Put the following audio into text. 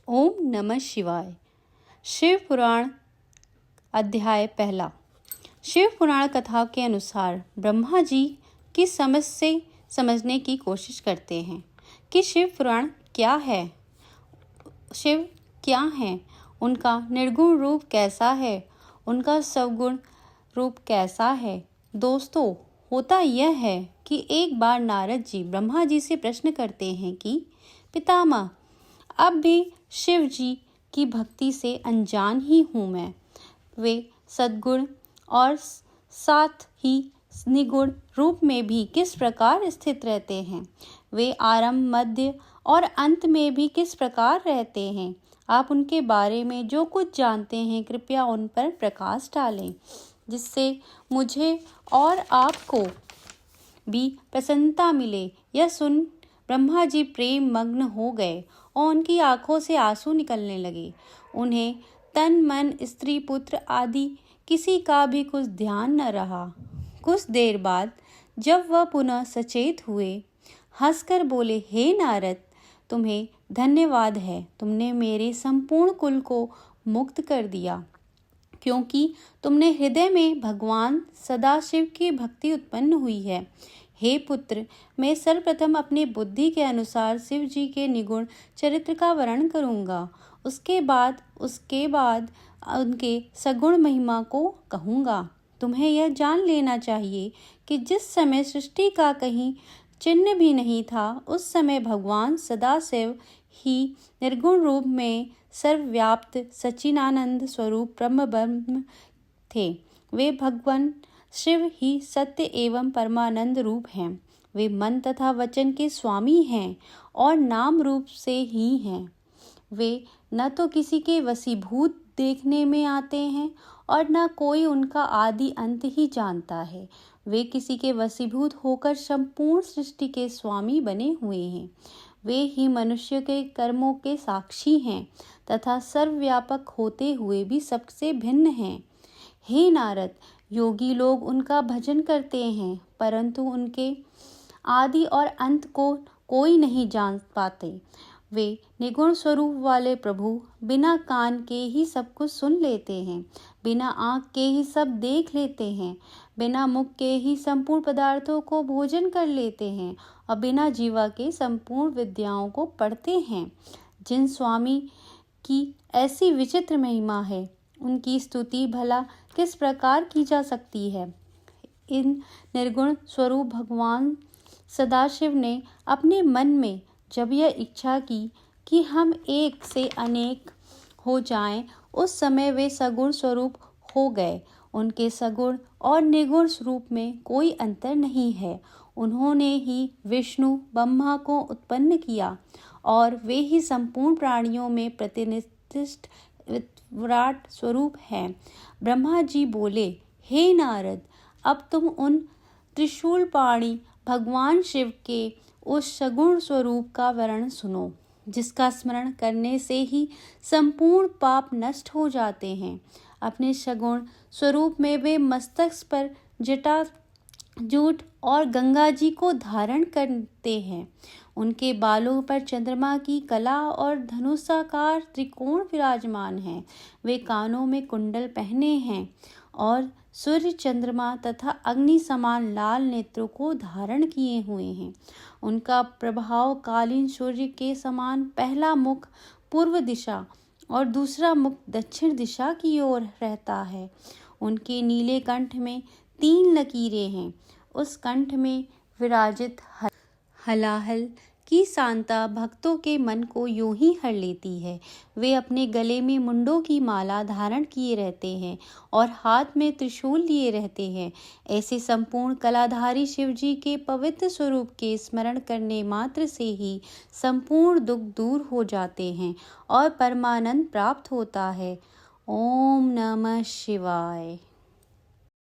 ओम नमः शिवाय। शिव पुराण अध्याय पहला। शिव पुराण कथा के अनुसार ब्रह्मा जी की समझ से समझने की कोशिश करते हैं कि शिव पुराण क्या है, शिव क्या है, उनका निर्गुण रूप कैसा है, उनका सवगुण रूप कैसा है। दोस्तों, होता यह है कि एक बार नारद जी ब्रह्मा जी से प्रश्न करते हैं कि पितामह, अब भी शिव जी की भक्ति से अनजान ही हूँ मैं। वे सद्गुण और साथ ही निगुण रूप में भी किस प्रकार स्थित रहते हैं, वे आरंभ, मध्य और अंत में भी किस प्रकार रहते हैं। आप उनके बारे में जो कुछ जानते हैं कृपया उन पर प्रकाश डालें, जिससे मुझे और आपको भी प्रसन्नता मिले। यह सुन ब्रह्मा जी प्रेम मग्न हो गए और उनकी आंखों से आंसू निकलने लगे। उन्हें तन मन, स्त्री पुत्र आदि किसी का भी कुछ ध्यान न रहा। कुछ देर बाद जब वह पुनः सचेत हुए, हंसकर बोले, हे नारद, तुम्हें धन्यवाद है, तुमने मेरे संपूर्ण कुल को मुक्त कर दिया, क्योंकि तुमने हृदय में भगवान सदाशिव की भक्ति उत्पन्न हुई है। हे पुत्र, मैं सर्वप्रथम अपनी बुद्धि के अनुसार शिव जी के निगुण चरित्र का वर्णन करूंगा। उसके बाद उनके सगुण महिमा को कहूंगा। तुम्हें यह जान लेना चाहिए कि जिस समय सृष्टि का कहीं चिन्ह भी नहीं था, उस समय भगवान सदाशिव ही निर्गुण रूप में सर्वव्याप्त सच्चिदानंद स्वरूप ब्रह्म थे। वे भगवान शिव ही सत्य एवं परमानंद रूप हैं। वे मन तथा वचन के स्वामी हैं और नाम रूप से ही हैं। वे न तो किसी के वशीभूत देखने में आते हैं और न कोई उनका आदि अंत ही जानता है। वे किसी के वशीभूत होकर संपूर्ण सृष्टि के स्वामी बने हुए हैं। वे ही मनुष्य के कर्मों के साक्षी हैं तथा सर्वव्यापक होते हुए भी सबसे भिन्न हैं। हे नारद, योगी लोग उनका भजन करते हैं, परंतु उनके आदि और अंत को कोई नहीं जान पाते। वे निगुण स्वरूप वाले प्रभु बिना कान के ही सब कुछ सुन लेते हैं, बिना आँख के ही सब देख लेते हैं, बिना मुख के ही संपूर्ण पदार्थों को भोजन कर लेते हैं और बिना जीवा के संपूर्ण विद्याओं को पढ़ते हैं। जिन स्वामी की ऐसी विचित्र महिमा है, उनकी स्तुति भला किस प्रकार की जा सकती है। इन निर्गुण स्वरूप भगवान सदाशिव ने अपने मन में जब यह इच्छा की कि हम एक से अनेक हो जाएं, उस समय वे सगुण स्वरूप हो गए। उनके सगुण और निर्गुण स्वरूप में कोई अंतर नहीं है। उन्होंने ही विष्णु ब्रह्मा को उत्पन्न किया और वे ही संपूर्ण प्राणियों में प्रतिनिधिष्ठ विराट स्वरूप है। ब्रह्मा जी बोले, हे नारद, अब तुम उन त्रिशूल पाणी भगवान शिव के उस सगुण स्वरूप का वर्णन सुनो, जिसका स्मरण करने से ही संपूर्ण पाप नष्ट हो जाते हैं। अपने सगुण स्वरूप में वे मस्तक पर जटा जूट और गंगा जी को धारण करते हैं। उनके बालों पर चंद्रमा की कला और धनुषाकार त्रिकोण विराजमान है। वे कानों में कुंडल पहने हैं और सूर्य, चंद्रमा तथा अग्नि समान लाल नेत्रों को धारण किए हुए हैं। उनका प्रभाव कालीन सूर्य के समान पहला मुख पूर्व दिशा और दूसरा मुख दक्षिण दिशा की ओर रहता है। उनके नीले कंठ में 3 लकीरें हैं। उस कंठ में विराजित हलाहल की सांता भक्तों के मन को यूं ही हर लेती है। वे अपने गले में मुंडों की माला धारण किए रहते हैं और हाथ में त्रिशूल लिए रहते हैं। ऐसे संपूर्ण कलाधारी शिव जी के पवित्र स्वरूप के स्मरण करने मात्र से ही संपूर्ण दुख दूर हो जाते हैं और परमानंद प्राप्त होता है। ओम नमः शिवाय।